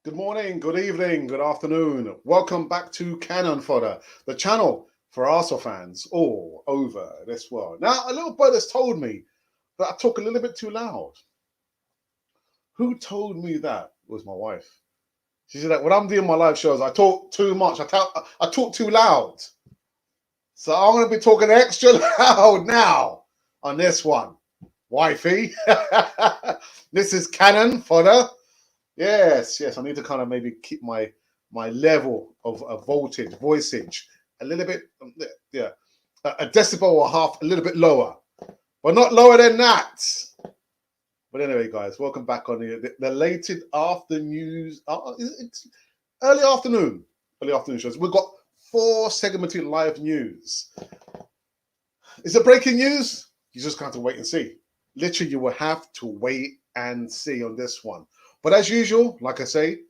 Good morning, good evening, good afternoon. Welcome back to Cannon Fodder, the channel for Arsenal fans all over this world. Now, a little boy has told me that I talk a little bit too loud. Who told me that? It was my wife. She said that when I'm doing my live shows, I talk too much. I talk too loud. So I'm going to be talking extra loud now on this one. Wifey, this is Cannon Fodder. Yes, I need to kind of maybe keep my level of voicage a little bit, a decibel or half, a little bit lower, but not lower than that. But anyway, guys, welcome back on the latest after news. It's early afternoon shows. We've got 4 segmented live news. Is it breaking news? You just got to wait and see. Literally, you will have to wait and see on this one. But as usual, like I say,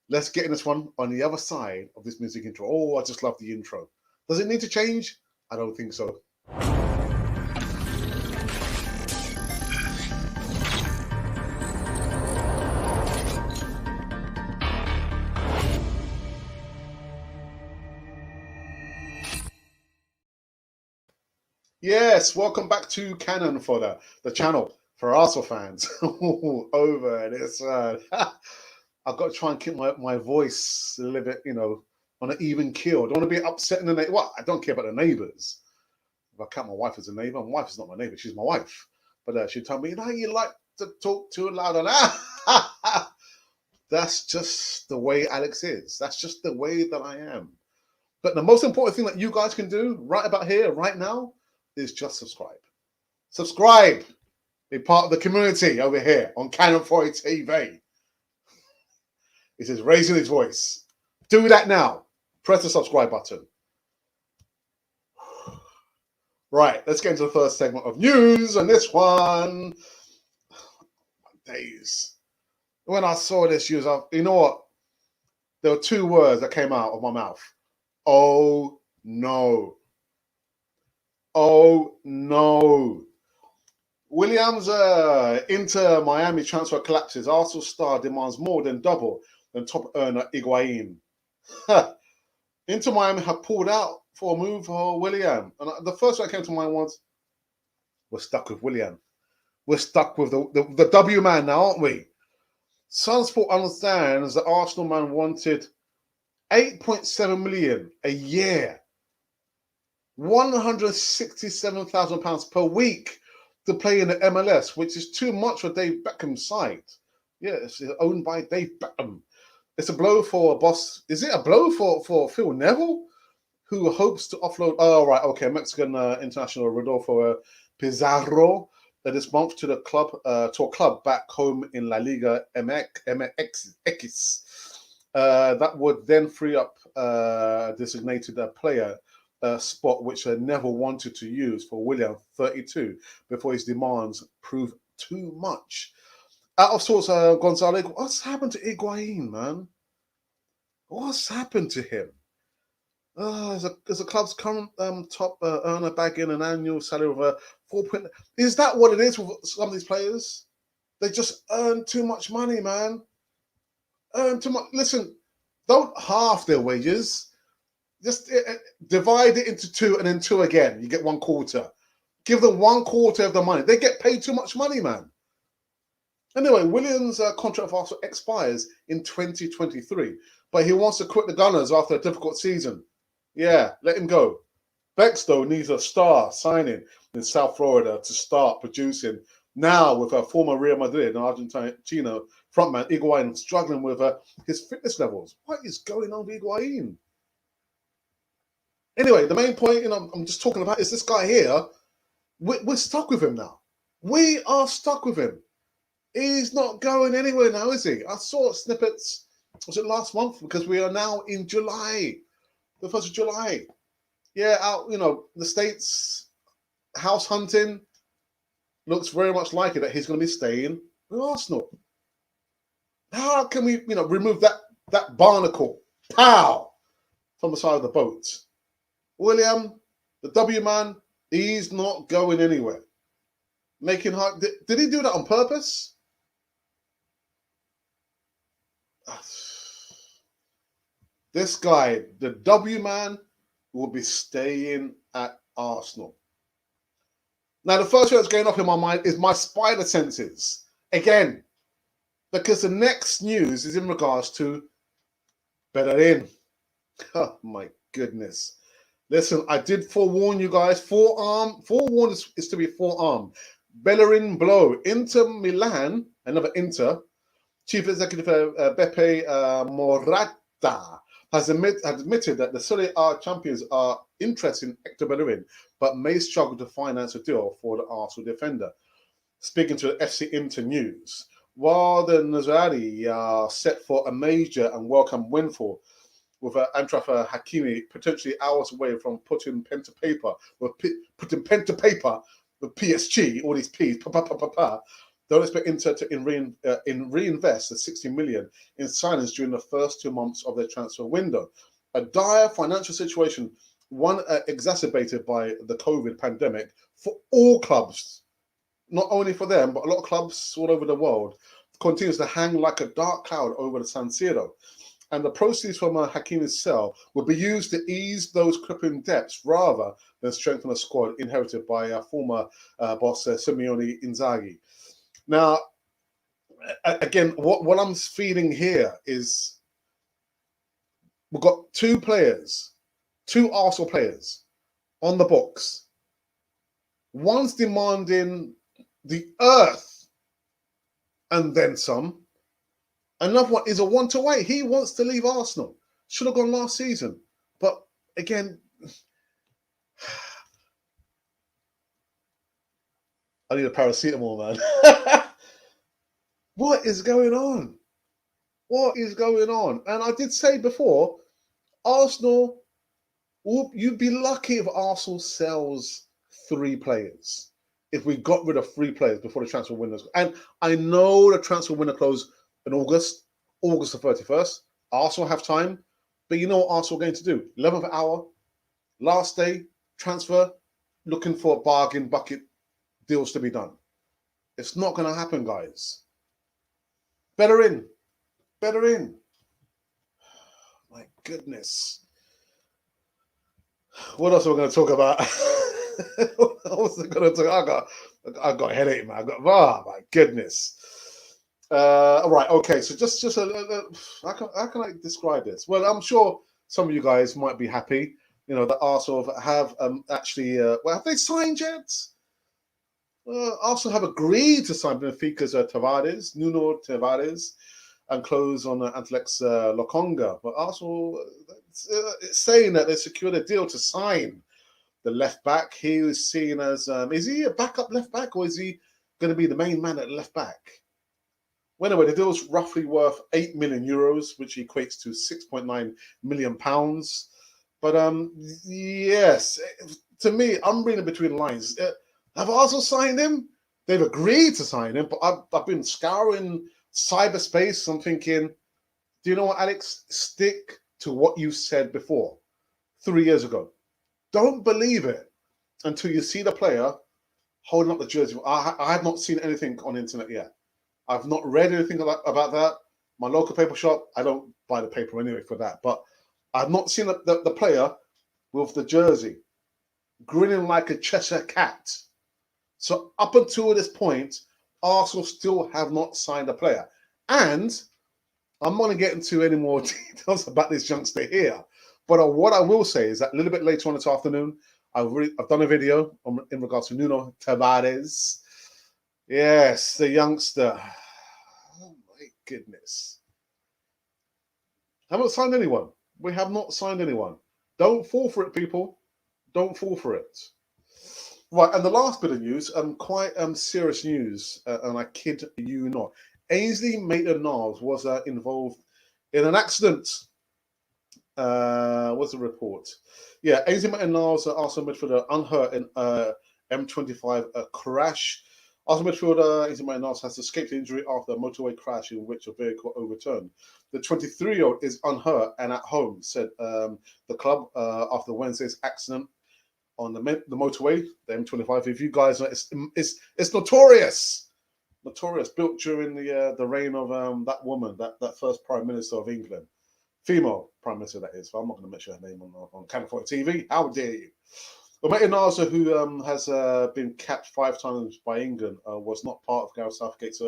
let's get in this one on the other side of this music intro. Oh, I just love the intro. Does it need to change? I don't think so. Yes, welcome back to Cannon Fodder, the channel for Arsenal fans over this. I've got to try and keep my voice a little bit, on an even keel. I don't want to be upsetting the neighbor. Well, I don't care about the neighbors. If I count my wife as a neighbor, my wife is not my neighbor. She's my wife. But she told me, you like to talk too loud. And that's just the way Alex is. That's just the way that I am. But the most important thing that you guys can do right about here, right now, is just subscribe. Subscribe. Be part of the community over here on Cannon Fodder TV. He says, raising his voice. Do that now. Press the subscribe button. Right, let's get into the first segment of news on this one. Days. When I saw this news, you know what? There were 2 words that came out of my mouth. Oh, no. Oh, no. Williams Inter Miami transfer collapses. Arsenal star demands more than double than top earner Higuain. Inter Miami have pulled out for a move for William. And the first one that came to mind was, we're stuck with William. We're stuck with the W man now, aren't we? Sunsport understands that Arsenal man wanted 8.7 million a year, £167,000 per week to play in the MLS, which is too much for Dave Beckham's side. Yeah, it's owned by Dave Beckham. It's a blow for boss. Is it a blow for Phil Neville, who hopes to offload? Oh, right, okay, Mexican international Rodolfo Pizarro this month to a club back home in La Liga MX. That would then free up designated player spot which Neville wanted to use for William, 32, before his demands proved too much. Out of sorts, Gonzalez, what's happened to Higuain, man? What's happened to him? Is the club's current top earner bagging an annual salary of 4 point? Is that what it is with some of these players? They just earn too much money, man. Earn too much. Listen, don't half their wages. Just divide it into 2 and then 2 again. You get 1/4. Give them 1/4 of the money. They get paid too much money, man. Anyway, Williams' contract also expires in 2023, but he wants to quit the Gunners after a difficult season. Yeah, let him go. Bex, though, needs a star signing in South Florida to start producing. Now, with a former Real Madrid and Argentina frontman Higuain struggling with his fitness levels. What is going on with Higuain? Anyway, the main point I'm just talking about is this guy here. We're stuck with him now. We are stuck with him. He's not going anywhere now, is he? I saw snippets, was it last month? Because we are now in July, the 1st of July. Yeah, out, the States house hunting looks very much likely that he's going to be staying with Arsenal. How can we, remove that barnacle, pow, from the side of the boat? William, the W man, he's not going anywhere. Making hard. Did he do that on purpose? This guy, the W man, will be staying at Arsenal. Now, the first thing that's going off in my mind is my spider senses. Again, because the next news is in regards to Bellerin. Oh, my goodness. Listen, I did forewarn you guys. Forewarn is to be forearmed. Bellerin blow. Inter Milan, another Inter, Chief Executive Beppe Morata has admitted that the Serie A champions are interested in Hector Bellerin, but may struggle to finance a deal for the Arsenal defender. Speaking to the FC Inter News, while the Nazari are set for a major and welcome windfall, with Achraf Hakimi potentially hours away from putting pen to paper with PSG, all these P's, don't expect Inter to reinvest the 60 million in signings during the first 2 months of their transfer window. A dire financial situation, one exacerbated by the COVID pandemic for all clubs, not only for them, but a lot of clubs all over the world, continues to hang like a dark cloud over the San Siro. And the proceeds from Hakimi's sale will be used to ease those crippling debts rather than strengthen a squad inherited by former boss Simeone Inzaghi. Now, again, what I'm feeling here is we've got two Arsenal players on the books. One's demanding the earth and then some. Another one is a want to wait. He wants to leave Arsenal. Should have gone last season. But again, I need a paracetamol, man. What is going on? What is going on? And I did say before, Arsenal, you'd be lucky if Arsenal sells 3 players. If we got rid of 3 players before the transfer window. And I know the transfer window closed in August the 31st. Arsenal have time. But you know what Arsenal are going to do? 11th hour, last day, transfer, looking for bargain bucket deals to be done. It's not going to happen, guys. Bellerin. My goodness. What else are we going to talk about? What else are we going to talk? I got a headache, man. My goodness. Right, okay. So just how can I describe this? Well, I'm sure some of you guys might be happy, that Arsenal have actually. Have they signed yet? Arsenal have agreed to sign Benfica's Tavares, NUNO Tavares, and close on Antelix Lokonga. But Arsenal it's saying that they secured a deal to sign the left back. He is seen as is he a backup left back or is he going to be the main man at left back? Well, anyway, the deal's roughly worth €8 million, which equates to £6.9 million. But yes, to me, I'm reading between the lines. Have Arsenal signed him? They've agreed to sign him, but I've been scouring cyberspace. I'm thinking, do you know what, Alex? Stick to what you said before, 3 years ago. Don't believe it until you see the player holding up the jersey. I have not seen anything on the internet yet. I've not read anything about that. My local paper shop, I don't buy the paper anyway for that. But I've not seen the player with the jersey grinning like a Cheshire cat. So up until this point, Arsenal still have not signed a player. And I'm not going to get into any more details about this youngster here. But what I will say is that a little bit later on this afternoon, I've done a video in regards to Nuno Tavares. Yes, the youngster. Oh my goodness. Haven't signed anyone. We have not signed anyone. Don't fall for it, people. Don't fall for it. Right, and the last bit of news, quite serious news, and I kid you not. Ainsley Maitland-Niles was involved in an accident. What's the report? Yeah, Ainsley Maitland-Niles, Arsenal midfielder, unhurt in M25 crash. Arsenal midfielder Ainsley Maitland-Niles has escaped injury after a motorway crash in which a vehicle overturned. The 23-year-old is unhurt and at home, said the club after Wednesday's accident on the motorway, the M25. If you guys know, it's notorious. Notorious, built during the reign of that woman, that first Prime Minister of England. Female Prime Minister, that is. So I'm not going to mention her name on California TV. How dare you? Well, Mate Naza, who has been capped 5 times by England, was not part of Gareth Southgate's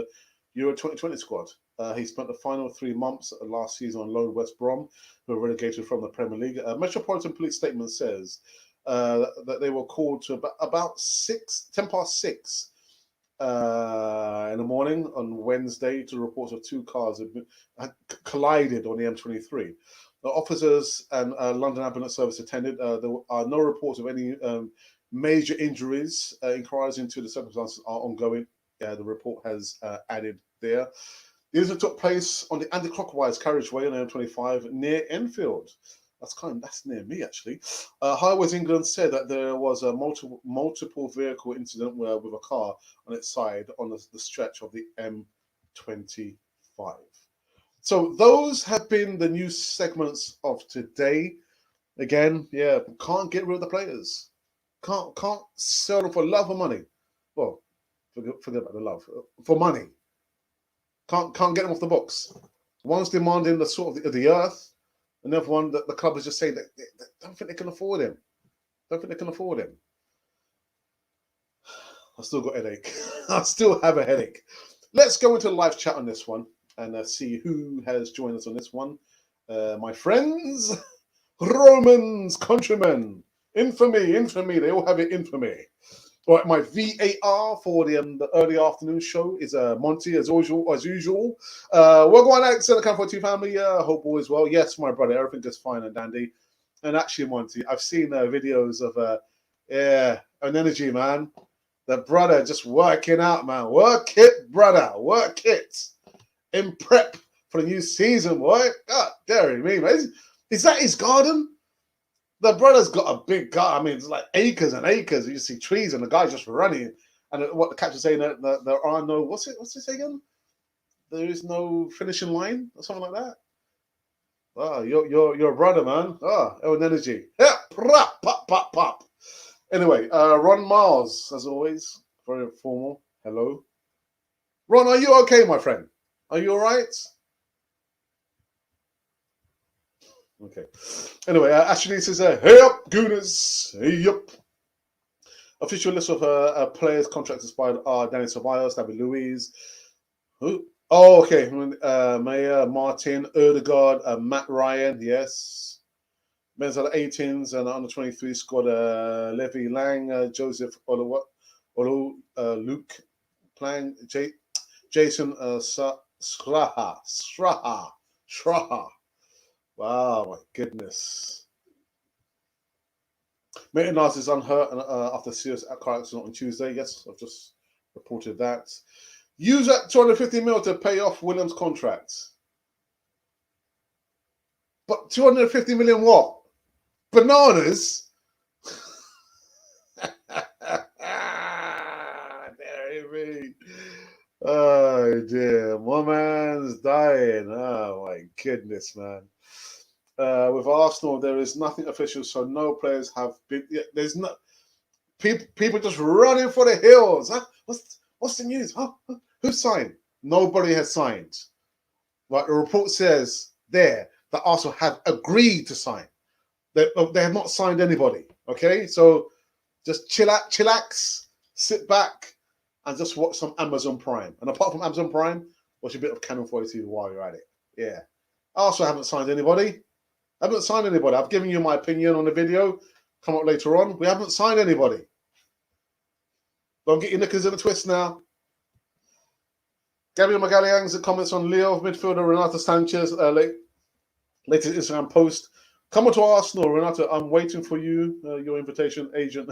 Euro 2020 squad. He spent the final 3 months last season on loan West Brom, who were relegated from the Premier League. Metropolitan Police statement says that they were called to about 10 past 6 in the morning on Wednesday to reports of 2 cars had collided on the M23. The officers and London Ambulance Service attended. There are no reports of any major injuries. Inquiries into the circumstances are ongoing. The report has added there. The incident took place on the anti-clockwise carriageway on M25 near Enfield. That's near me, actually. Highways England said that there was a multiple vehicle incident with a car on its side on the stretch of the M25. So those have been the news segments of today. Again, yeah, can't get rid of the players. Can't sell them for love or money. Well, forget about the love. For money. Can't get them off the books. One's demanding the sort of the earth, another one that the club is just saying that they don't think they can afford him. I still got a headache. I still have a headache. Let's go into live chat on this one and see who has joined us on this one. My friends, Romans, countrymen, infamy. They all have it infamy. All right, my VAR for the early afternoon show is Monty, as usual. We're going Alex and the Camp 42 family. Hope all is well. Yes, my brother, everything is fine and dandy. And actually, Monty, I've seen videos of an energy, man. The brother just working out, man. Work it, brother. Work it. In prep for the new season, boy. God, dare me, man. Is that his garden? The brother's got a big garden. I mean, it's like acres and acres. You see trees, and the guy's just running. And what the captain's saying, that there are no, what's it again? There is no finishing line or something like that. Oh, you're a brother, man. Oh, own energy. Yeah, pop. Anyway, Ron Miles, as always, very formal. Hello. Ron, are you okay, my friend? Are you all right? Okay. Anyway, Ashley says, hey up, Gooners. Hey up. Official list of players' contracts expired are Danny Ceballos, David Luiz. Who? Oh, okay. Mayer, Martin, Odegaard, Matt Ryan, yes. Men's under 18s and under 23 squad, Levy Lang, Joseph Olu, Luke Plang, Jason Schraha. Wow, my goodness. Maitland Niles is unhurt after a serious car accident on Tuesday. Yes, I've just reported that. Use that 250 mil to pay off Williams' contract. But 250 million what? Bananas? Oh dear, my man's dying. Oh my goodness, man. With Arsenal, there is nothing official, so no players have been. There's no people just running for the hills. Huh? What's the news? Huh? Who signed? Nobody has signed. Right, the report says there that Arsenal have agreed to sign. They have not signed anybody. Okay, so just chillax, sit back, and just watch some Amazon Prime. And apart from Amazon Prime, watch a bit of Canon 42 while you're at it. Yeah, Arsenal haven't signed anybody. I've given you my opinion on the video. Come up later on. We haven't signed anybody. Don't get your knickers in a twist now. Gabriel Magalhães comments on Leo midfielder Renato Sanchez latest Instagram post. Come on to Arsenal, Renato. I'm waiting for you. Your invitation, agent.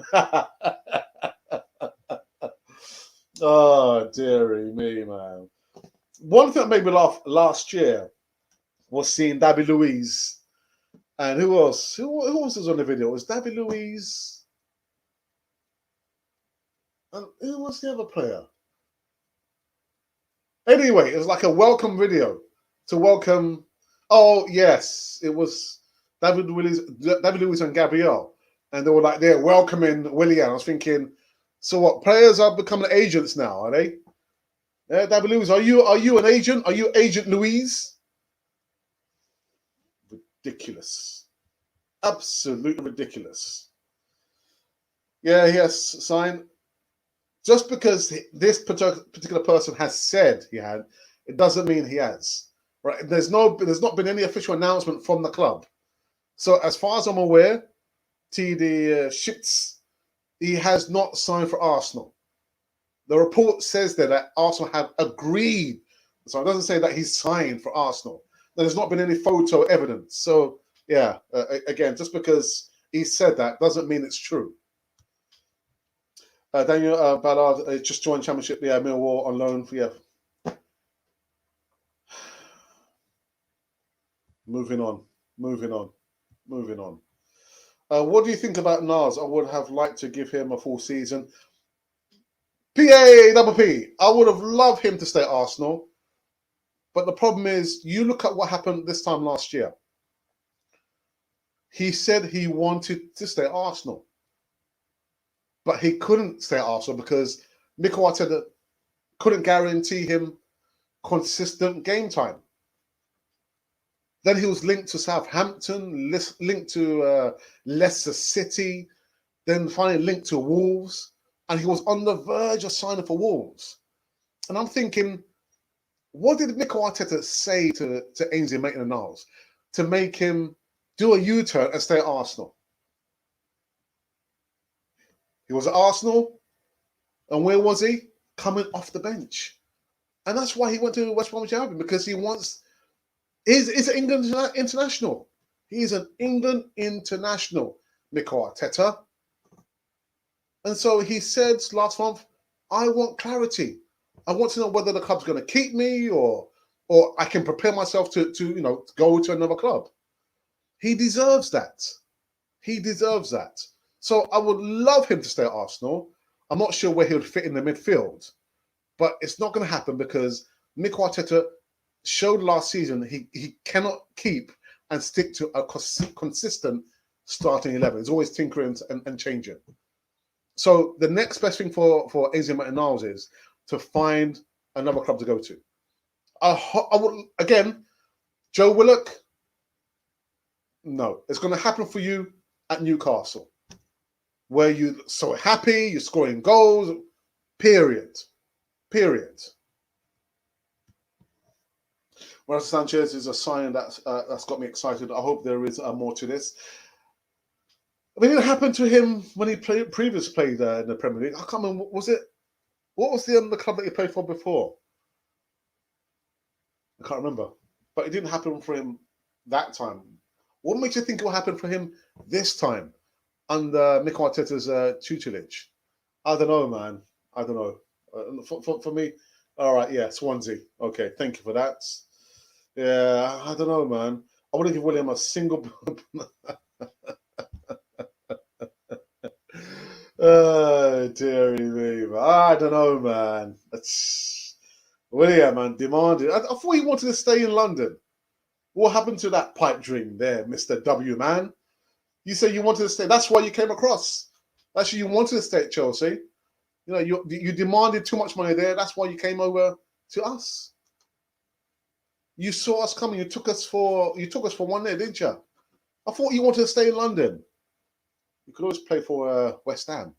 Oh, dearie me, man. One thing that made me laugh last year was seeing David Luiz. And who else? Who else was on the video? It was David Luiz. And who was the other player? Anyway, it was like a welcome video to welcome. Oh yes, it was David Luiz and Gabriel, and they were like they're welcoming Willian. I was thinking, so what? Players are becoming agents now, are they? David Luiz, are you an agent? Are you Agent Louise? Ridiculous. Absolutely ridiculous. Yeah, he has signed. Just because this particular person has said he had, it doesn't mean he has. Right? There's not been any official announcement from the club. So as far as I'm aware, TD Schitz, he has not signed for Arsenal. The report says that Arsenal have agreed. So it doesn't say that he's signed for Arsenal. There's not been any photo evidence. So yeah, again, just because he said that doesn't mean it's true. Daniel Ballard just joined Championship. Yeah, Millwall on loan. Yeah. Moving on. What do you think about Nas? I would have liked to give him a full season. Double P. I would have loved him to stay at Arsenal. But the problem is, you look at what happened this time last year. He said he wanted to stay at Arsenal. But he couldn't stay at Arsenal because Mikel Arteta couldn't guarantee him consistent game time. Then he was linked to Southampton, linked to Leicester City, then finally linked to Wolves, and he was on the verge of signing for Wolves. And I'm thinking, what did Mikel Arteta say to Ainsley Maitland-Niles to make him do a U-turn and stay at Arsenal? He was at Arsenal, and where was he? Coming off the bench. And that's why he went to West Bromwich Albion, because he wants... He's an England international. He's an England international, Mikel Arteta. And so he said last month, I want clarity. I want to know whether the club's going to keep me or I can prepare myself to go to another club. He deserves that. He deserves that. So I would love him to stay at Arsenal. I'm not sure where he would fit in the midfield, but it's not going to happen because Mikel Arteta showed last season he cannot keep and stick to a consistent starting 11. He's always tinkering and changing. So the next best thing for Ainsley Maitland-Niles is to find another club to go to. I would, again, Joe Willock, no. It's going to happen for you at Newcastle, where you're so happy, you're scoring goals, period. Whereas Sanchez is a sign that's got me excited. I hope there is more to this. I mean, it happened to him when he previously played in the Premier League. I can't remember. What was the club that he played for before? I can't remember. But it didn't happen for him that time. What makes you think it will happen for him this time under Mikel Arteta's tutelage? I don't know, man. I don't know. For me, all right, yeah, Swansea. Okay, thank you for that. Yeah, I don't know, man. I wouldn't give William a single... Oh, dearie me, man. I don't know, man. William, man, demanded. I thought he wanted to stay in London. What happened to that pipe dream there, Mr. W, man? You said you wanted to stay. That's why you came across. Actually, you wanted to stay at Chelsea. You know, you demanded too much money there. That's why you came over to us. You saw us coming. You took us for 1 year, didn't you? I thought you wanted to stay in London. You could always play for West Ham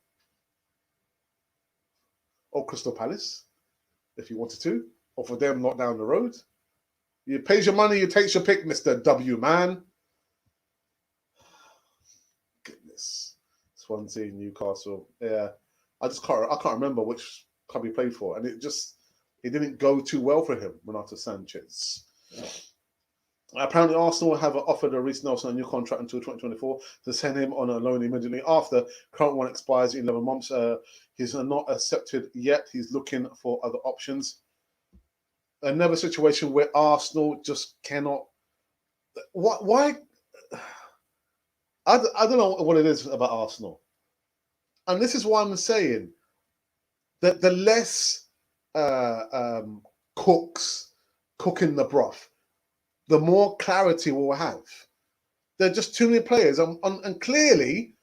or Crystal Palace if you wanted to, or for them not down the road. You pays your money, you takes your pick, Mr. W, man. Goodness. Swansea, Newcastle. Yeah. I can't remember which club he played for. And it didn't go too well for him, Renato Sanchez. Apparently, Arsenal have offered a Reece Nelson a new contract until 2024 to send him on a loan immediately after current one expires in 11 months. He's not accepted yet. He's looking for other options. Another situation where Arsenal just cannot... Why? I don't know what it is about Arsenal. And this is why I'm saying that the less cooks cooking the broth, the more clarity we'll have. There are just too many players. And clearly,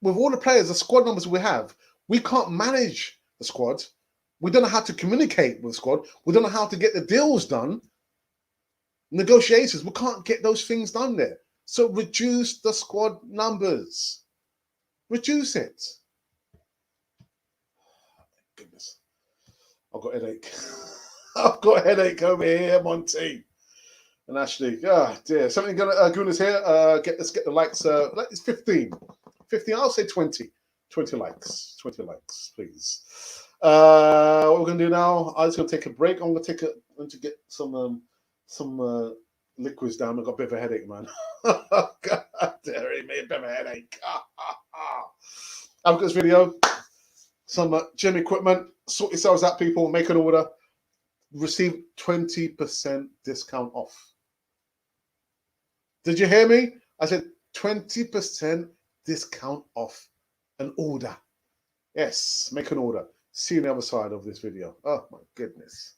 with all the players, the squad numbers we have, we can't manage the squad We don't know how to communicate with the squad. We don't know how to get the deals done. Negotiations, we can't get those things done there. So reduce the squad numbers. Reduce it. Goodness. I've got a headache. I've got a headache over here, Monty. And Ashley, dear. Something gonna goodness here. Let's get the likes. It's 15. 15, I'll say 20. 20 likes. 20 likes, please. What we're gonna do now, I'm just gonna take a break. I'm gonna get some liquids down. I've got a bit of a headache, man. God, Terry, me a bit of a headache. I've got this video. Some gym equipment. Sort yourselves out, people. Make an order. Receive 20% discount off. Did you hear me? I said 20% discount off an order. Yes, make an order. See you on the other side of this video. Oh my goodness.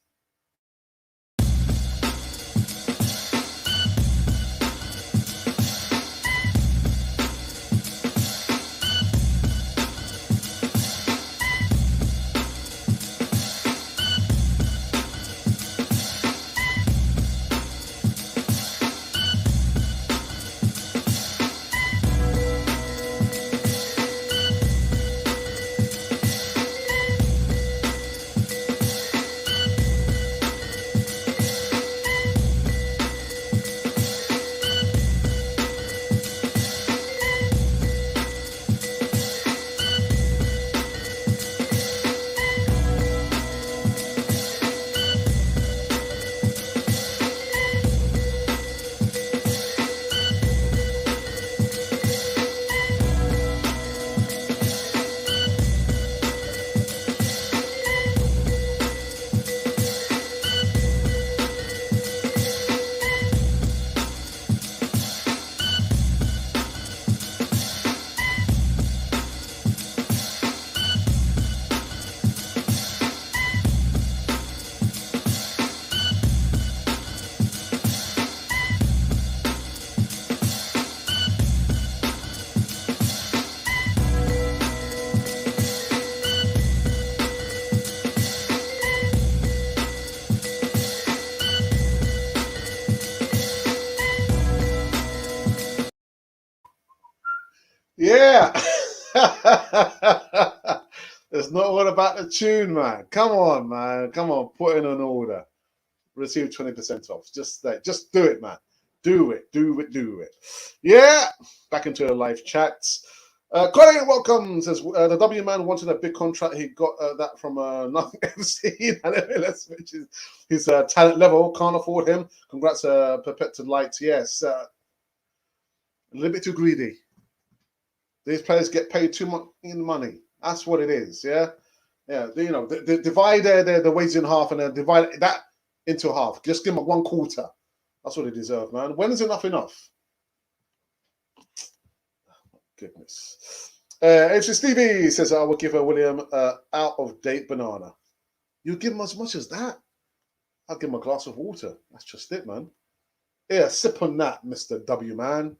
Yeah. It's not all about the tune, man. Come on, man. Come on, put in an order. Receive 20% off. Just do it, man. Do it. Yeah. Back into the live chats. Colin, welcome. Says the W man wanted a big contract. He got that from Nothing MC, which is his talent level. Can't afford him. Congrats, Perpetual Light. Yes, a little bit too greedy. These players get paid too much in money. That's what it is. Yeah. You know, divide the wages in half and then divide that into half. Just give them 1/4. That's what they deserve, man. When is enough? Goodness. It's Stevie says I will give William out of date banana. You give him as much as that? I'll give him a glass of water. That's just it, man. Yeah, sip on that, Mr. W man.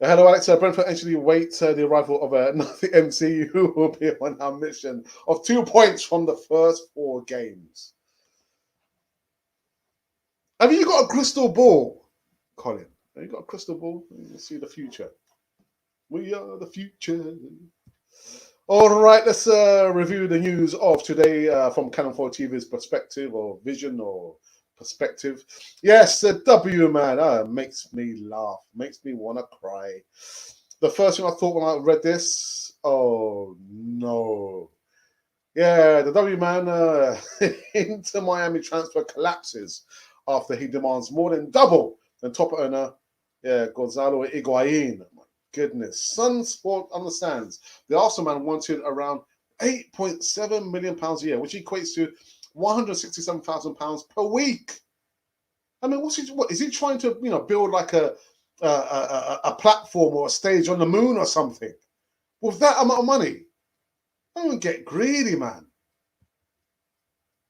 Hello, Alex. Brentford actually wait the arrival of Nothing MC, who will be on our mission of 2 points from the first 4 games. Have you got a crystal ball, Colin? Have you got a crystal ball? You see the future. We are the future. All right, let's review the news of today from Cannon 4 TV's perspective or vision or perspective. Yes, the W man makes me laugh, makes me want to cry. The first thing I thought when I read this, oh no. Yeah, the W man into Miami transfer collapses after he demands more than double than top earner, Gonzalo Higuain. My goodness. Sun Sport understands. The Arsenal man wanted around £8.7 million a year, which equates to £167,000 per week. I mean, what is he trying to, build like a platform or a stage on the moon or something with that amount of money? Don't get greedy, man.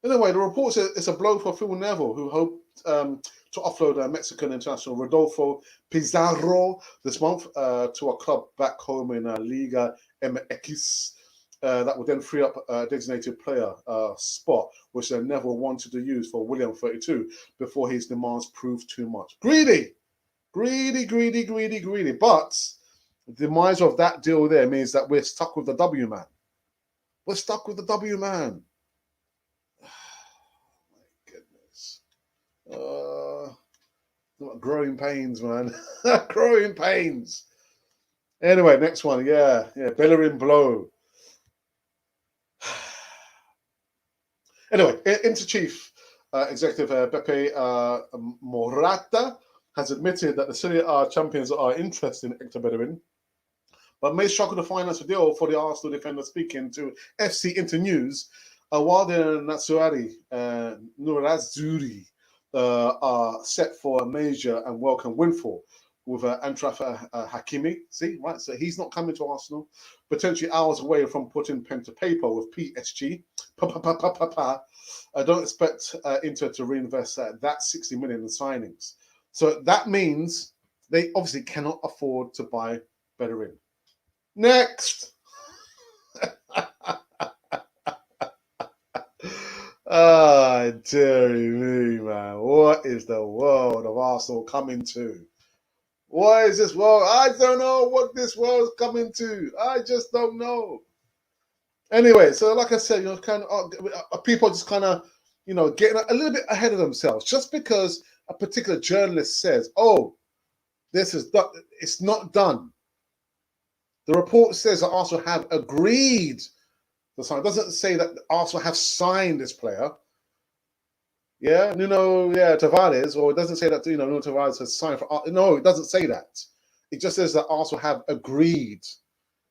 Anyway, the report says it's a blow for Phil Neville, who hoped to offload Mexican international Rodolfo Pizarro this month to a club back home in Liga MX. that would then free up a designated player spot, which they never wanted to use for William 32 before his demands proved too much. Greedy, greedy, greedy, greedy, greedy. But the demise of that deal there means that we're stuck with the W man. We're stuck with the W man. My goodness. Growing pains, man. Growing pains. Anyway, next one. Yeah. Bellerin blow. Anyway, Inter-Chief Executive Beppe Morata has admitted that the Serie A champions are interested in Hector Bellerin, but may struggle to finance a deal for the Arsenal defender, speaking to FC Internews. While the Nerazzurri are set for a major and welcome windfall with Achraf Hakimi. See, right? So he's not coming to Arsenal. Potentially hours away from putting pen to paper with PSG. I don't expect Inter to reinvest that 60 million in signings. So that means they obviously cannot afford to buy Bellerin. Next. Ah, dearie me, man. What is the world of Arsenal coming to? What is this world? I don't know what this world's coming to. I just don't know. Anyway, so like I said, kind of people just kind of, getting a little bit ahead of themselves just because a particular journalist says, "Oh, this is it's not done." The report says that Arsenal have agreed to sign. It doesn't say that Arsenal have signed this player. Yeah, Nuno, Tavares, or it doesn't say that Nuno Tavares has signed for. No, it doesn't say that. It just says that Arsenal have agreed.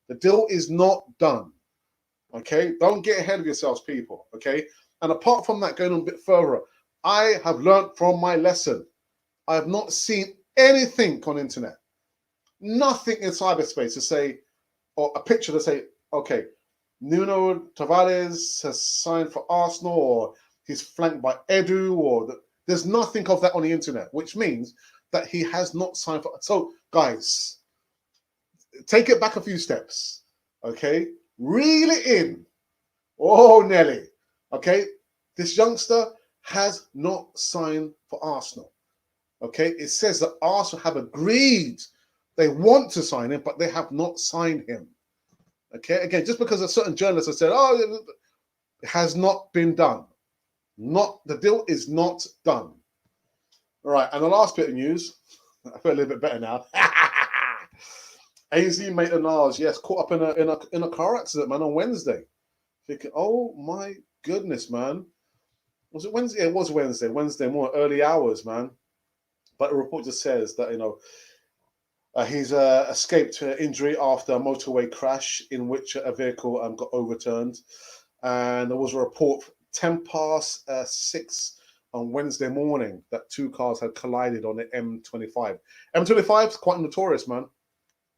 The deal is not done. Okay, don't get ahead of yourselves, people. Okay, and apart from that, going on a bit further, I have learned from my lesson. I have not seen anything on the internet, nothing in cyberspace to say, or a picture to say, okay, Nuno Tavares has signed for Arsenal, or he's flanked by Edu, or there's nothing of that on the internet, which means that he has not signed for. So, guys, take it back a few steps, okay? Reel it in. Oh, Nelly, okay? This youngster has not signed for Arsenal, okay? It says that Arsenal have agreed they want to sign him, but they have not signed him, okay? Again, just because a certain journalist has said, oh, it has not been done. The deal is not done. All right, and the last bit of news, I feel a little bit better now. AZ Maitland-Niles, yes, caught up in a car accident, man, on Wednesday. Thinking, oh my goodness, man. Was it Wednesday? Yeah, it was Wednesday. Wednesday morning, early hours, man. But the report just says that he's escaped injury after a motorway crash in which a vehicle got overturned, and there was a report 6:10 on Wednesday morning that two cars had collided on the M25. M25 is quite notorious, man.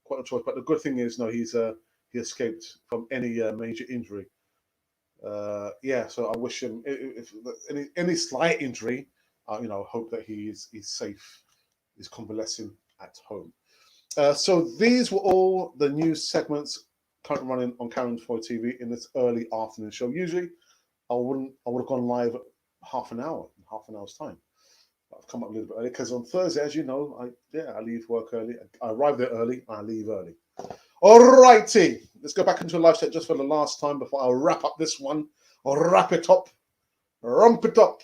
Quite notorious. But the good thing is, he escaped from any major injury. So I wish him if any slight injury. Hope that he's safe. He's convalescing at home. So these were all the news segments currently running on Karen 4 TV in this early afternoon show. Usually, I would have gone live half an hour's time. I've come up a little bit early because on Thursday, as you know, I leave work early. I arrive there early. I leave early. All righty, let's go back into a live set just for the last time before I wrap up this one. I'll wrap it up, rump it up.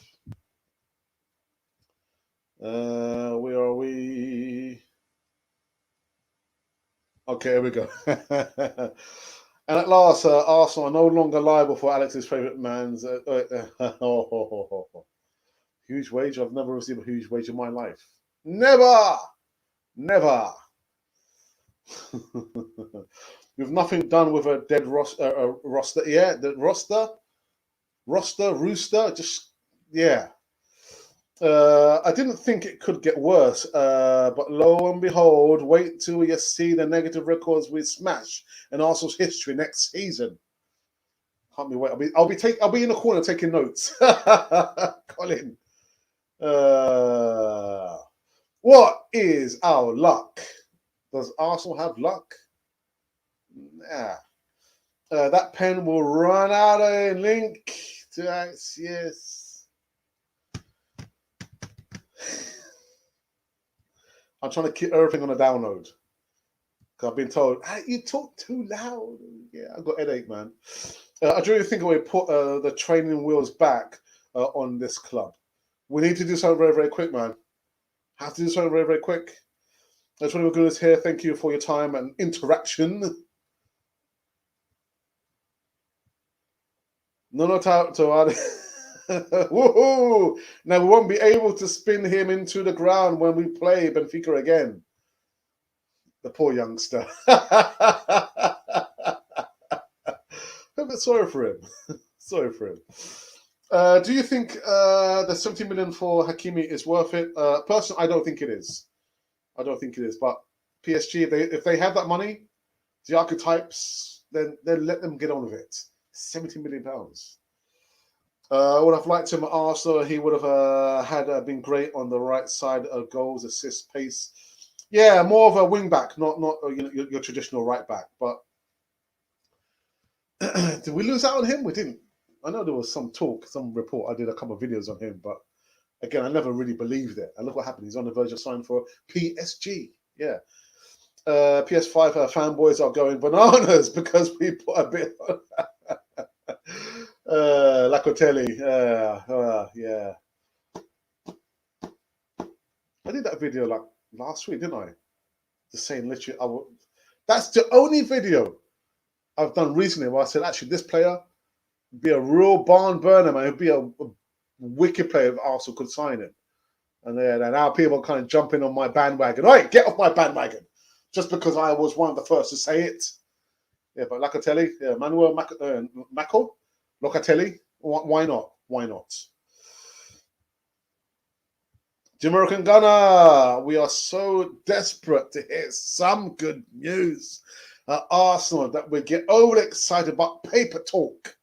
Where are we? Okay, here we go. And at last, Arsenal are no longer liable for Alex's favourite man's huge wage. I've never received a huge wage in my life. Never. We've nothing done with a dead roster. Yeah, the rooster. Just yeah. I didn't think it could get worse, but lo and behold, wait till you see the negative records we smash in Arsenal's history next season. Can't be wait. I'll be in the corner taking notes. Colin, what is our luck? Does Arsenal have luck? Nah. That pen will run out of link to X. Yes. I'm trying to keep everything on a download. Because I've been told, hey, you talk too loud. Yeah, I've got a headache, man. I do really think we put the training wheels back on this club. We need to do something very, very quick, man. Have to do something very, very quick. That's what we're doing here. Thank you for your time and interaction. NUNO TAVARES. Woohoo! Now we won't be able to spin him into the ground when we play Benfica again. The poor youngster. Sorry for him. Sorry for him. Do you think the 70 million for Hakimi is worth it? Personally, I don't think it is. I don't think it is. But PSG, if they have that money, the archetypes, then let them get on with it. 70 million pounds. Would have liked him at Arsenal. He would have been great on the right side of goals, assists, pace. Yeah, more of a wing back, not your traditional right back. But did we lose out on him? We didn't. I know there was some talk, some report. I did a couple of videos on him, but again, I never really believed it. And look what happened. He's on the verge of signing for PSG. Yeah. PS5 fanboys are going bananas because we put a bit on Lacotelli. Yeah. I did that video like last week, didn't I? Just saying literally, that's the only video I've done recently where I said, actually, this player would be a real barn burner, man. He'd be a wicked player if Arsenal could sign him. And then now people are kind of jumping on my bandwagon. All right, get off my bandwagon. Just because I was one of the first to say it. Yeah, but Locatelli, yeah, Manuel Macco, Locatelli, why not? Why not? The American Gunner, we are so desperate to hear some good news at Arsenal that we get overly excited about paper talk.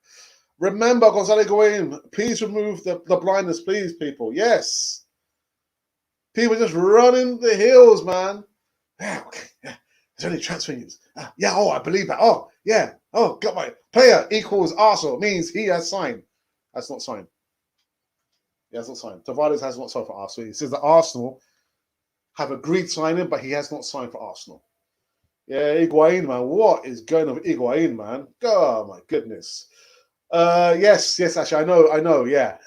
Remember, Gonzalo Higuain, please remove the blindness, please, people. Yes. People just running the hills, man. Yeah, okay, yeah. There's only transfer news. Yeah, oh, I believe that. Oh, yeah. Oh, got my player equals Arsenal. Means he has signed. That's not signed. He has not signed. Tavares has not signed for Arsenal. He says that Arsenal have agreed signing, but he has not signed for Arsenal. Yeah, Higuain, man. What is going on with Higuain, man? Oh, my goodness. Yes, actually, I know, yeah.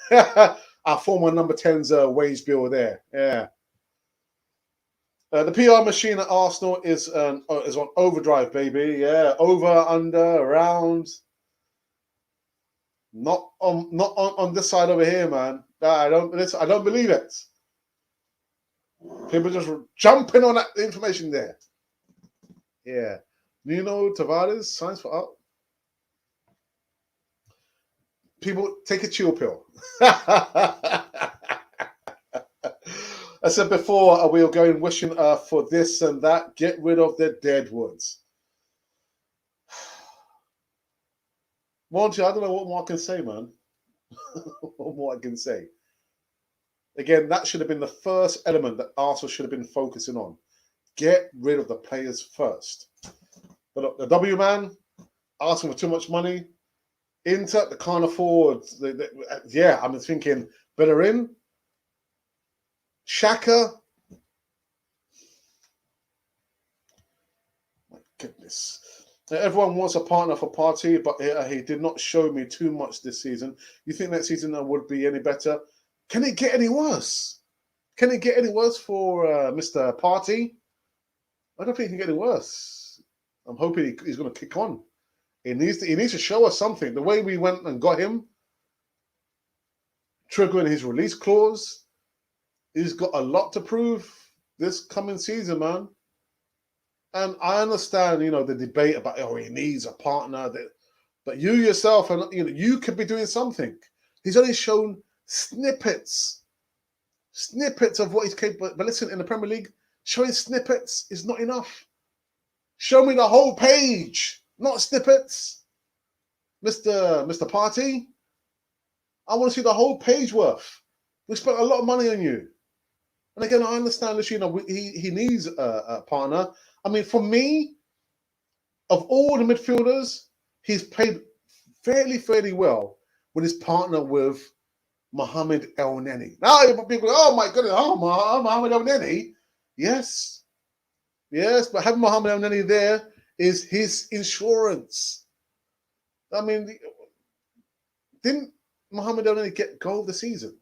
Our former number 10's wage bill there. Yeah. The PR machine at Arsenal is on overdrive, baby. Yeah, over, under, around. Not on this side over here, man. I don't believe it. People just jumping on that information there. Yeah, Nuno Tavares signs for up. People take a chill pill. I said before, we were going wishing for this and that. Get rid of the deadwoods. Monty, I don't know what more I can say, man. What more I can say. Again, that should have been the first element that Arsenal should have been focusing on. Get rid of the players first. But look, the W man asking for too much money. Inter, they can't afford. Yeah, I'm thinking Bellerin, Xhaka. My goodness. Everyone wants a partner for Partey, but he did not show me too much this season. You think next season would be any better? Can it get any worse? Can it get any worse for Mr. Partey? I don't think it can get any worse. I'm hoping he's going to kick on. He needs to show us something. The way we went and got him, triggering his release clause, he's got a lot to prove this coming season, man. And I understand, the debate about he needs a partner. But you yourself, and you could be doing something. He's only shown snippets of what he's capable. But listen, in the Premier League, showing snippets is not enough. Show me the whole page, not snippets, Mr. Partey. I want to see the whole page worth. We spent a lot of money on you. And again, I understand that he needs a partner. I mean, for me, of all the midfielders, he's played fairly well with his partner with Mohamed El Neni. Now people go, oh my goodness, oh Mohamed El Neni. Yes, but having Mohamed El Neni there is his insurance. I mean, didn't Mohamed El Neni get goal of the season?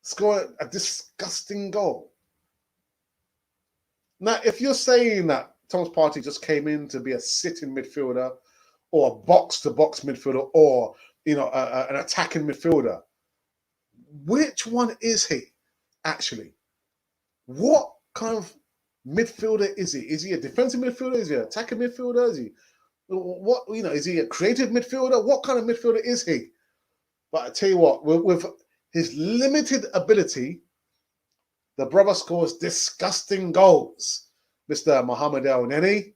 Score a disgusting goal. Now, if you're saying that Thomas Partey just came in to be a sitting midfielder or a box-to-box midfielder or, an attacking midfielder, which one is he, actually? What kind of midfielder is he? Is he a defensive midfielder? Is he an attacking midfielder? Is he is he a creative midfielder? What kind of midfielder is he? But I tell you what, with his limited ability, the brother scores disgusting goals. Mr. Mohamed El Neni.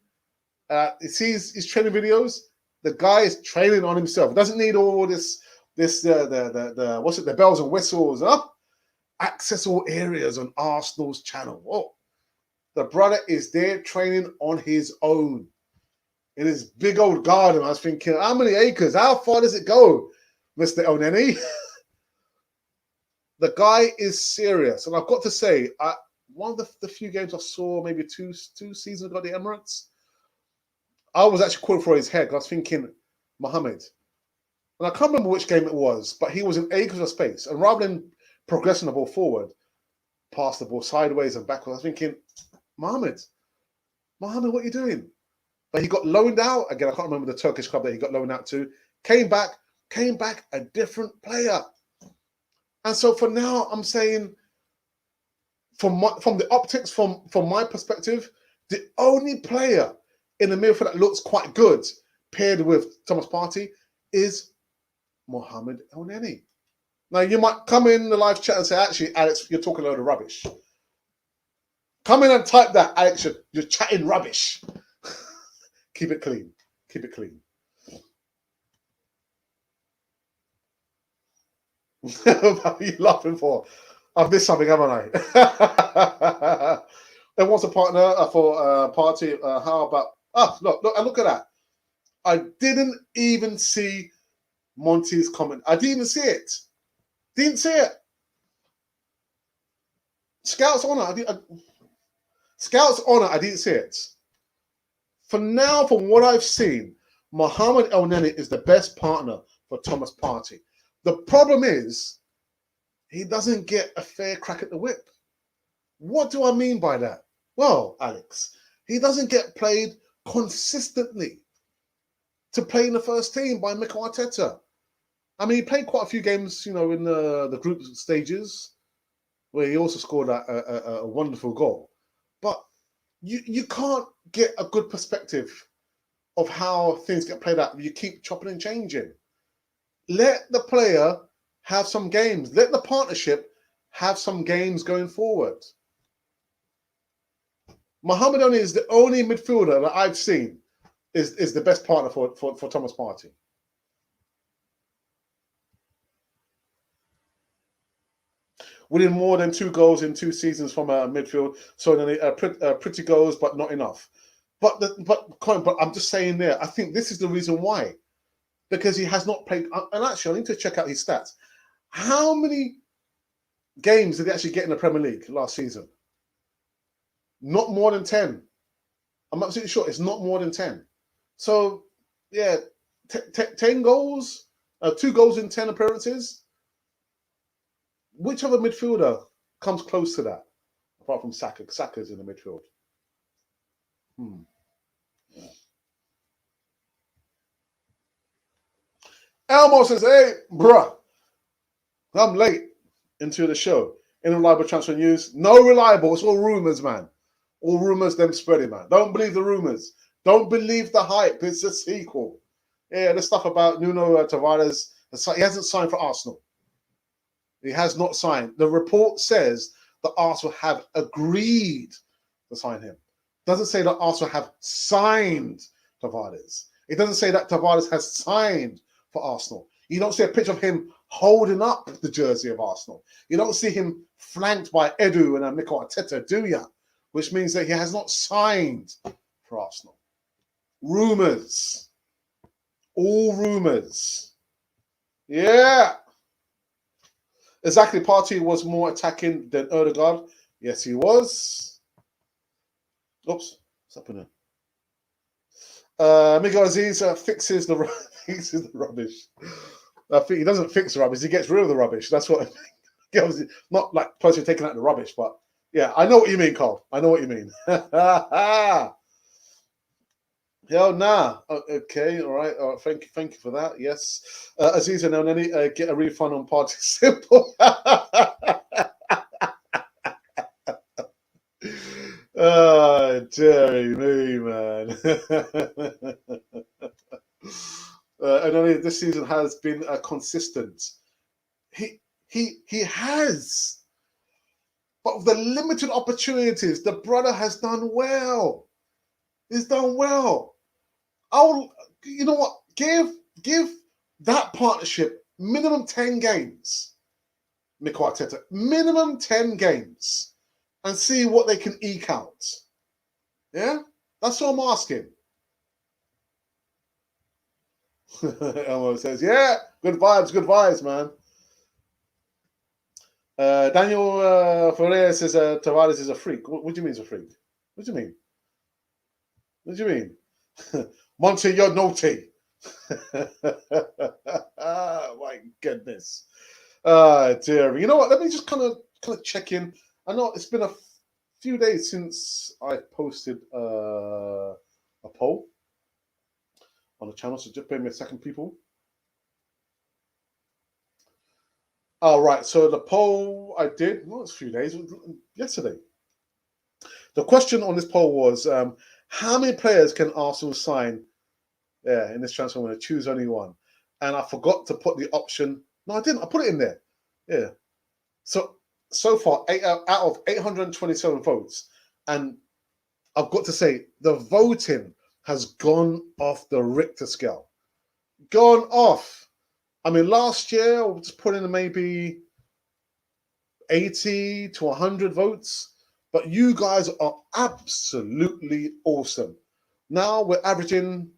You see his training videos. The guy is training on himself. He doesn't need all this the bells and whistles. Access all areas on Arsenal's channel. Oh, the brother is there training on his own in his big old garden. I was thinking, how many acres? How far does it go, Mr. El Neni? The guy is serious, and I've got to say, one of the few games I saw, maybe two seasons ago at the Emirates, I was actually calling for his head. I was thinking, Mohamed, and I can't remember which game it was, but he was in acres of space, and rather than progressing the ball forward, pass the ball sideways and backwards, I was thinking, Mohamed, what are you doing? But he got loaned out again. I can't remember the Turkish club that he got loaned out to. Came back a different player. And so for now, I'm saying, from the optics, from my perspective, the only player in the midfield that looks quite good, paired with Thomas Partey, is Mohamed El Neni. Now, you might come in the live chat and say, actually, Alex, you're talking a load of rubbish. Come in and type that, Alex, you're chatting rubbish. Keep it clean. Keep it clean. What are you laughing for? I've missed something, haven't I? There was a partner for Partey. How about... look at that. I didn't even see Monty's comment. I didn't even see it. Didn't see it. Scout's Honour. Scout's Honour, I didn't see it. For now, from what I've seen, Mohamed El Neni is the best partner for Thomas Partey. The problem is, he doesn't get a fair crack at the whip. What do I mean by that? Well, Alex, he doesn't get played consistently to play in the first team by Mikel Arteta. I mean, he played quite a few games, in the group stages, where he also scored a wonderful goal. But you can't get a good perspective of how things get played out. You keep chopping and changing. Let the player have some games. Let the partnership have some games going forward. Mohamed El Neni is the only midfielder that I've seen is the best partner for Thomas Partey. Winning more than 2 goals in 2 seasons from a midfield, so pretty goals, but not enough. But I'm just saying there, I think this is the reason why. Because he has not played, and actually I need to check out his stats. How many games did he actually get in the Premier League last season? Not more than 10. I'm absolutely sure it's not more than 10. So, yeah, 10 goals, 2 goals in 10 appearances. Which other midfielder comes close to that? Apart from Saka. Saka's in the midfield. Elmo says, hey, bruh, I'm late into the show. In reliable transfer news. No reliable. It's all rumors, man. All rumors, them spreading, man. Don't believe the rumors. Don't believe the hype. It's a sequel. Yeah, the stuff about Nuno Tavares. He hasn't signed for Arsenal. He has not signed. The report says that Arsenal have agreed to sign him. It doesn't say that Arsenal have signed Tavares. It doesn't say that Tavares has signed for Arsenal. You don't see a picture of him holding up the jersey of Arsenal. You don't see him flanked by Edu and Mikel Arteta, do you? Which means that he has not signed for Arsenal. Rumours. All rumours. Yeah. Exactly. Partey was more attacking than Odegaard. Yes, he was. Oops. What's happening? Miguel Aziz fixes the rubbish. I think he doesn't fix the rubbish. He gets rid of the rubbish. That's what. Not like personally taking out the rubbish, but yeah, I know what you mean, Carl. I know what you mean. Hell nah. Okay, all right. Thank you for that. Yes, Aziz and Elneny get a refund on Party Simple. Dear me, man. And only this season has been consistent. He has, but with the limited opportunities, the brother has done well. He's done well. You know what? Give that partnership minimum 10 games. Mikel Arteta, minimum 10 games, and see what they can eke out. Yeah, that's what I'm asking. Elmo says, "Yeah, good vibes, man." Daniel Ferreira says Tavares is a freak. What do you mean he's a freak? What do you mean? What do you mean? Monty, you're naughty. My goodness. Dear. You know what? Let me just kind of check in. I know it's been a few days since I posted a poll on the channel, so just bear me a second, people. All right, so the poll I did, well, it's a few days, yesterday. The question on this poll was, how many players can Arsenal sign in this transfer window? Choose only one. And I forgot to put the option. No, I didn't. I put it in there. Yeah. So far, out of 827 votes, and I've got to say, the voting has gone off the Richter scale. Gone off. I mean, last year, I was putting in maybe 80 to 100 votes, but you guys are absolutely awesome. Now we're averaging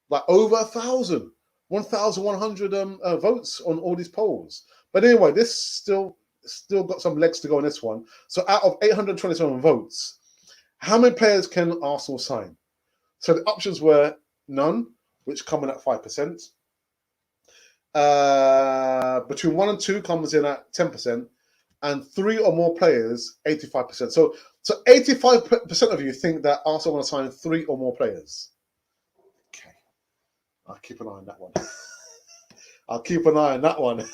like over 1,000, 1,100 votes on all these polls. But anyway, this still got some legs to go on this one. So out of 827 votes, how many players can Arsenal sign? So the options were none, which come in at 5%. Between 1 and 2 comes in at 10%, and 3 or more players, 85%. So 85% of you think that Arsenal want to sign 3 or more players. Okay, I'll keep an eye on that one. I'll keep an eye on that one.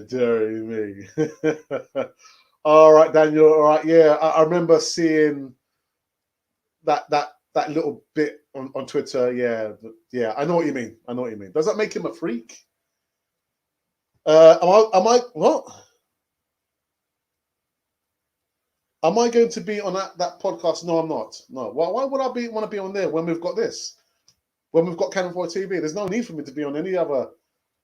Dear me. All right, Daniel. All right, yeah. I remember seeing that little bit on Twitter. Yeah. I know what you mean. Does that make him a freak? Am I what? Am I going to be on that podcast? No, I'm not. No. Why would I want to be on there when we've got this? When we've got Cannon 4 TV? There's no need for me to be on any other.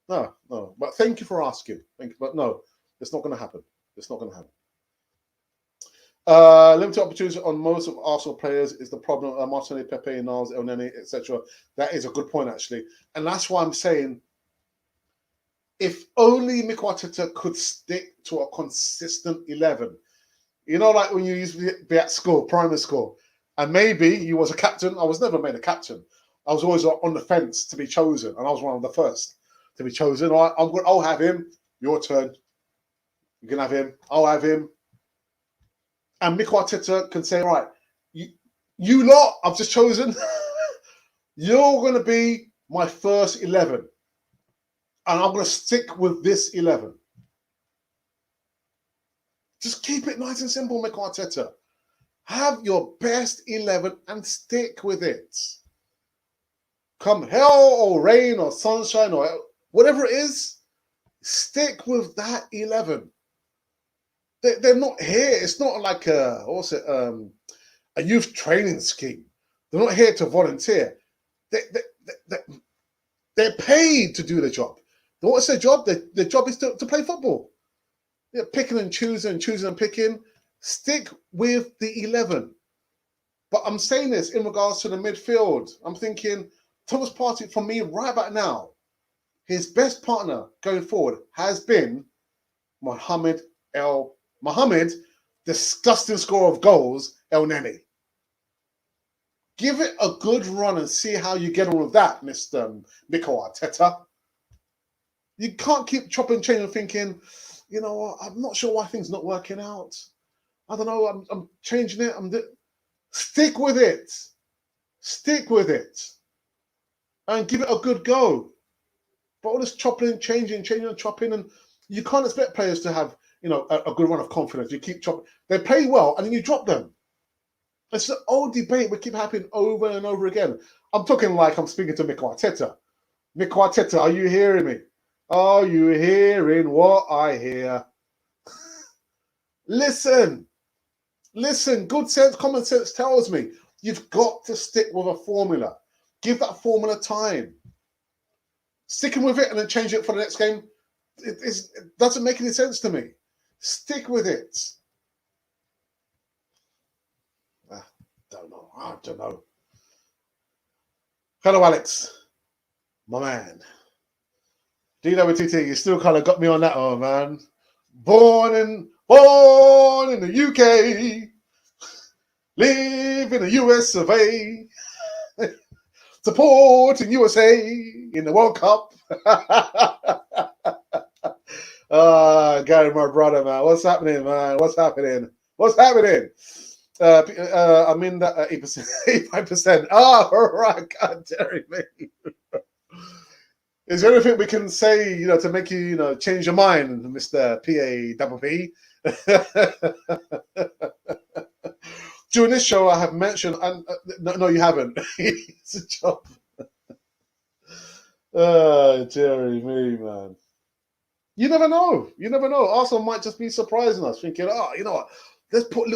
No. But thank you for asking. Thank you. But no, it's not going to happen. Limited opportunities on most of Arsenal players is the problem. Martinelli, Pepe, Niles, Elneny, etc. That is a good point, actually. And that's why I'm saying, if only Mikel Arteta could stick to a consistent 11. You know, like when you used to be at school, primary school, and maybe you was a captain. I was never made a captain. I was always on the fence to be chosen, and I was one of the first to be chosen. I'll have him. Your turn. You can have him. I'll have him. And Mikel Arteta can say, right, you lot, I've just chosen. You're going to be my first 11. And I'm going to stick with this 11. Just keep it nice and simple, Mikel Arteta. Have your best 11 and stick with it. Come hell or rain or sunshine or whatever it is, stick with that 11. They're not here. It's not like a youth training scheme. They're not here to volunteer. They're paid to do the job. What's their job? Their job is to play football. Yeah, picking and choosing and picking. Stick with the 11. But I'm saying this in regards to the midfield. I'm thinking Thomas Partey, for me, right about now, his best partner going forward has been Mohamed, disgusting scorer of goals, El Neni. Give it a good run and see how you get on with that, Mr. Mikel Arteta. You can't keep chopping and changing and thinking, you know what, I'm not sure why things not working out. I don't know, I'm changing it. Stick with it. Stick with it. And give it a good go. But all this chopping, changing and chopping, and you can't expect players to have, you know, a good run of confidence. You keep chopping. They play well, and then you drop them. It's an old debate we keep happening over and over again. I'm talking like I'm speaking to Mikel Arteta. Mikel Arteta, are you hearing me? Are you hearing what I hear? Listen. Good sense, common sense tells me you've got to stick with a formula. Give that formula time. Sticking with it and then change it for the next game, it doesn't make any sense to me. Stick with it. I don't know. Hello, Alex. My man. DWTT, you still kind of got me on that one, man. Born in the UK. Live in the US of A. Supporting USA in the World Cup. Gary, my brother, man. What's happening, man? What's happening? I'm in that 8%, 85%. Oh, all right, God, Jerry, me. Is there anything we can say, you know, to make you, you know, change your mind, Mr. PAPP? During this show, I have mentioned, and no, you haven't. It's a job. Jerry, me, man. You never know. Arsenal might just be surprising us, thinking, oh, you know what? Let's put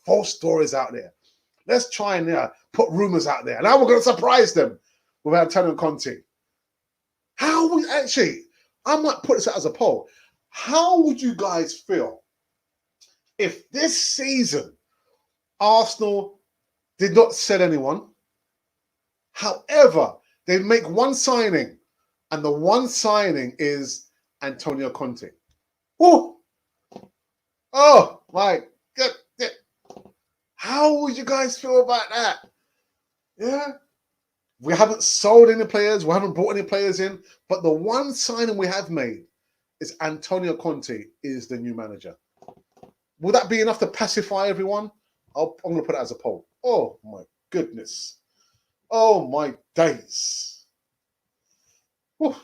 false stories out there. Let's try and put rumors out there. Now we're going to surprise them with Antonio Conte. I might put this out as a poll. How would you guys feel if this season Arsenal did not sell anyone? However, they make one signing, and the one signing is Antonio Conte. Oh my God. How would you guys feel about that? Yeah. We haven't sold any players. We haven't brought any players in. But the one signing we have made is Antonio Conte is the new manager. Will that be enough to pacify everyone? I'm going to put it as a poll. Oh, my goodness. Oh, my days. Whew.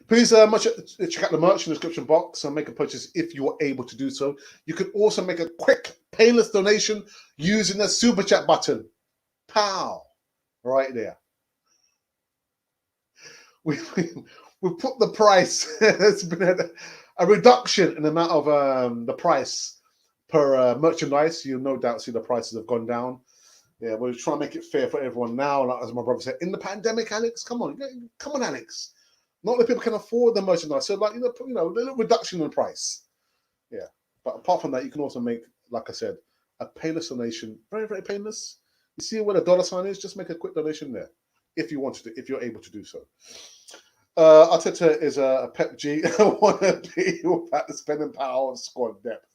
Please check out the merch in the description box and make a purchase if you are able to do so. You can also make a quick, painless donation using the super chat button. Pow! Right there. We put the price. There's been a reduction in the amount of the price per merchandise. You'll no doubt see the prices have gone down. Yeah, we're trying to make it fair for everyone now. Like, as my brother said, in the pandemic, Alex, come on, Alex. Not that people can afford the merchandise. So, like, a little reduction in the price. Yeah. But apart from that, you can also make, like I said, a painless donation. Very, very painless. You see where the dollar sign is? Just make a quick donation there. If you wanted to, if you're able to do so. Arteta is a Pep G. I want to be without the spending power and squad depth.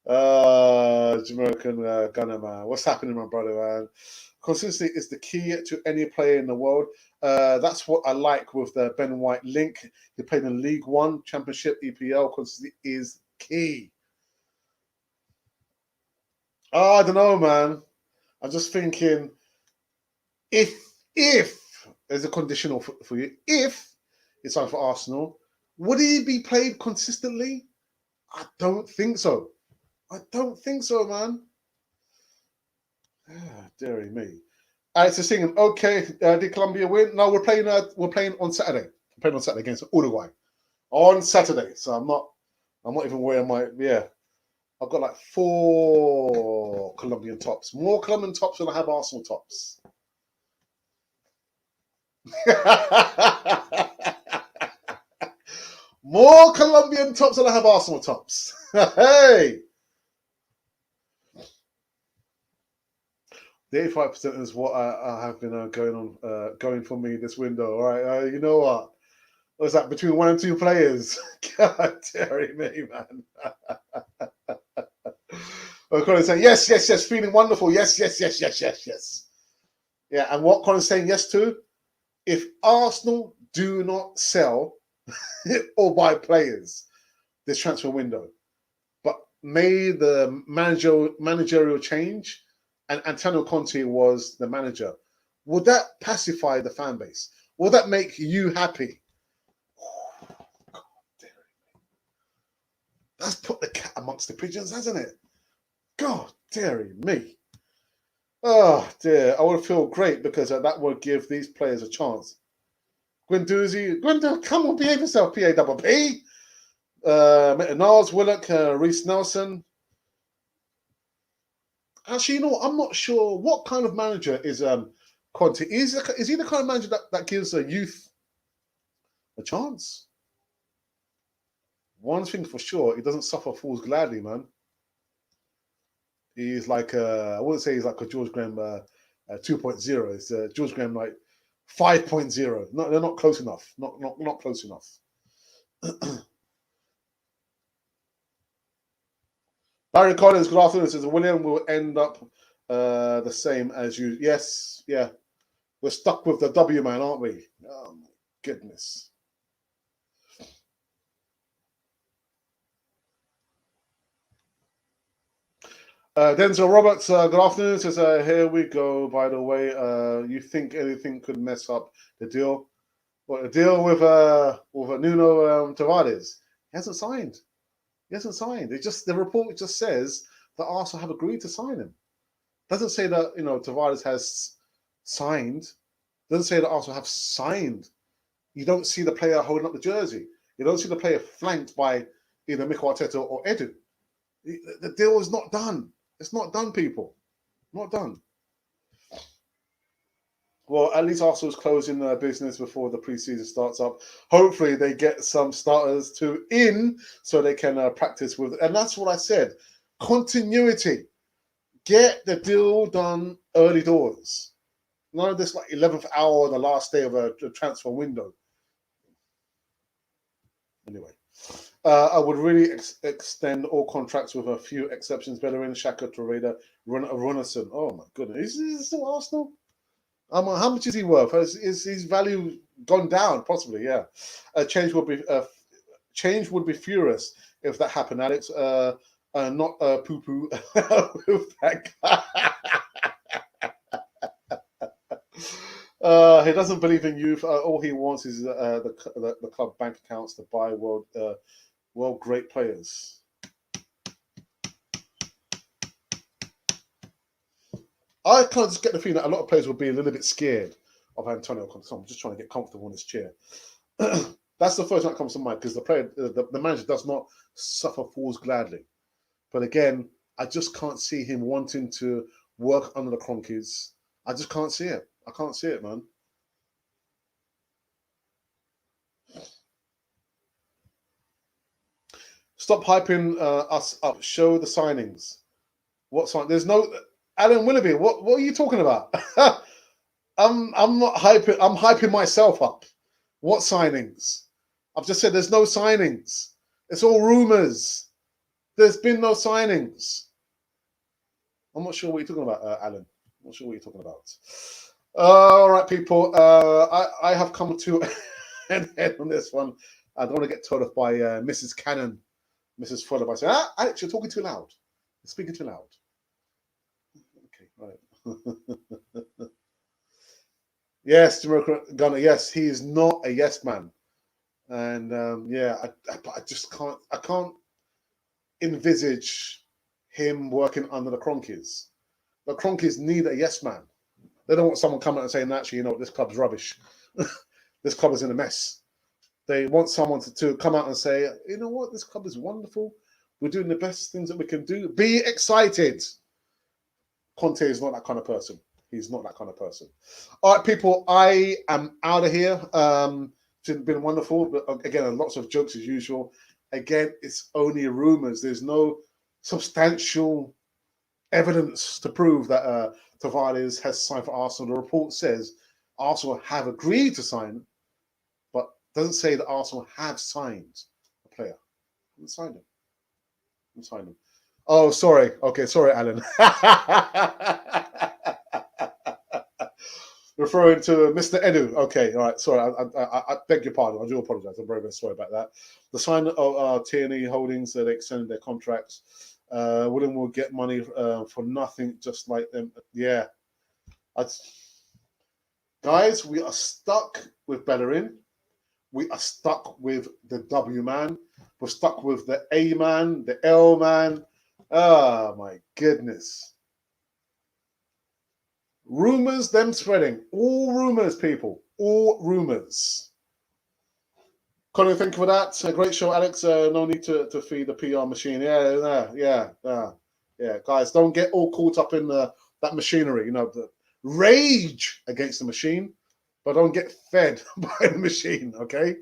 Jamaican Gunner, man. What's happening, my brother, man? Consistency is the key to any player in the world. That's what I like with the Ben White link. He played in League One, Championship, EPL. Consistency is key. I don't know, man. I'm just thinking, if there's a conditional for you, if it's on for Arsenal, would he be played consistently? I don't think so. Man. Dearie me. Alex is singing, okay, did Colombia win? No, we're playing on Saturday. We're playing on Saturday against Uruguay. On Saturday. So I'm not even wearing my, I've got like 4 Colombian tops. More Colombian tops than I have Arsenal tops. More Colombian tops than I have Arsenal tops. Hey! The 85% is what I have been going for me this window. All right, you know what? What's that between 1 and 2 players? God, Terry, me, man. Colin's saying yes, yes, yes, feeling wonderful. Yes, yes, yes, yes, yes, yes. Yeah, and what Colin's saying yes to? If Arsenal do not sell or buy players this transfer window, but may the managerial change and Antonio Conte was the manager, would that pacify the fan base? Would that make you happy? God, that's put the cat amongst the pigeons, hasn't it? God, dearie me. Oh dear, I would feel great because that would give these players a chance. Guendouzi, come on, behave yourself, P-A-P-P. Niles Willock, Reece Nelson. Actually, you know what? I'm not sure what kind of manager is Conte. Is he the kind of manager that gives a youth a chance? One thing for sure, he doesn't suffer fools gladly, man. He's like I wouldn't say he's like a George Graham 2.0. It's George Graham like 5.0. No, they're not close enough. Not close enough. Barry Collins, good afternoon. Says William will end up the same as you. Yes, yeah. We're stuck with the W man, aren't we? Oh my goodness. Denzel Roberts, good afternoon. Says here we go. By the way, you think anything could mess up the deal? What the deal with Nuno Tavares? He hasn't signed. He hasn't signed. The report just says that Arsenal have agreed to sign him. Doesn't say that Tavares has signed. Doesn't say that Arsenal have signed. You don't see the player holding up the jersey. You don't see the player flanked by either Mikel Arteta or Edu. The deal is not done. It's not done, people. Not done. Well, at least Arsenal's closing their business before the preseason starts up. Hopefully, they get some starters in so they can practice with. And that's what I said. Continuity. Get the deal done early doors. None of this like 11th hour on the last day of a transfer window. Anyway, I would really extend all contracts with a few exceptions. Bellerin, Xhaka, Torreira, Runason. Oh my goodness, is this still Arsenal? How much is he worth? Is his value gone down? Possibly, yeah. Change would be furious if that happened, Alex. Not poo poo with that guy. He doesn't believe in youth. All he wants is the club bank accounts to buy world great players. I can't just get the feeling that a lot of players will be a little bit scared of Antonio Conte. So I'm just trying to get comfortable in this chair. That's the first thing that comes to mind because the manager does not suffer fools gladly. But again, I just can't see him wanting to work under the Cronkies. I just can't see it. I can't see it, man. Stop hyping us up. Show the signings. What sign? There's no Alan Willoughby. What are you talking about? I'm not hyping. I'm hyping myself up. What signings? I've just said there's no signings. It's all rumors. There's been no signings. I'm not sure what you're talking about, Alan. I'm not sure what you're talking about. All right, people. I have come to an end on this one. I don't want to get told off by Mrs. Cannon, Mrs. Fuller, by saying, Alex, you're talking too loud. You're speaking too loud. Okay, right. Yes, Gunner. Yes, he is not a yes man, and I just can't. I can't envisage him working under the Cronkies. The Cronkies need a yes man. They don't want someone coming out and saying, actually, you know, this club's rubbish. This club is in a mess. They want someone to come out and say, you know what, this club is wonderful. We're doing the best things that we can do. Be excited. Conte is not that kind of person. He's not that kind of person. All right, people, I am out of here. It's been wonderful. But again, lots of jokes as usual. Again, it's only rumors. There's no substantial evidence to prove that Tavares has signed for Arsenal. The report says Arsenal have agreed to sign, but doesn't say that Arsenal have signed a player. Haven't signed him. Haven't signed him. Oh, sorry. Okay, sorry, Alan. Referring to Mr. Edu. Okay, all right. Sorry, I beg your pardon. I do apologise. I'm very, very sorry about that. The sign of Tierney Holdings, they extended their contracts. William will get money for nothing, just like them. Yeah. Guys, we are stuck with Bellerin. We are stuck with the W man. We're stuck with the A man, the L man. Oh, my goodness. Rumors, them spreading. All rumors, people. All rumors. Colin, thank you for that. A great show, Alex. No need to feed the PR machine. Yeah. Guys, don't get all caught up in that machinery. You know, the rage against the machine, but don't get fed by the machine, okay?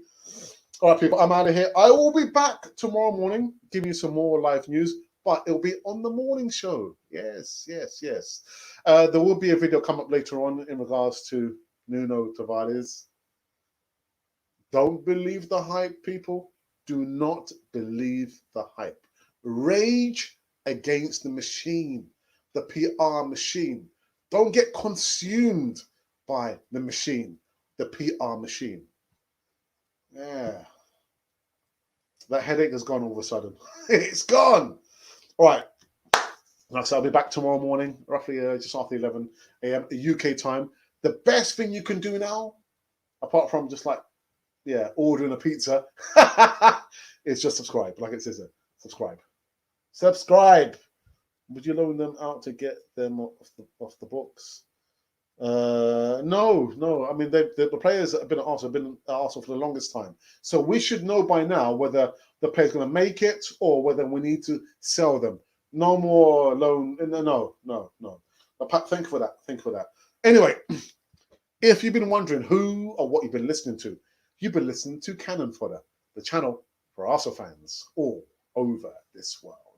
All right, people, I'm out of here. I will be back tomorrow morning, giving you some more live news, but it'll be on the morning show. Yes. There will be a video come up later on in regards to Nuno Tavares. Don't believe the hype, people. Do not believe the hype. Rage against the machine, the PR machine. Don't get consumed by the machine, the PR machine. Yeah. That headache has gone all of a sudden. It's gone. All right. Like I said, I'll be back tomorrow morning, roughly just after 11 a.m. UK time. The best thing you can do now, apart from just like, ordering a pizza, is just subscribe. Like it says there. Subscribe. Would you loan them out to get them off the books? No. I mean, the players that have been at Arsenal for the longest time. So we should know by now whether the player's going to make it or whether we need to sell them. No more loan. No. But Pat, thank you for that. Anyway, if you've been wondering who or what you've been listening to, you've been listening to Cannon Fodder, the channel for Arsenal fans all over this world.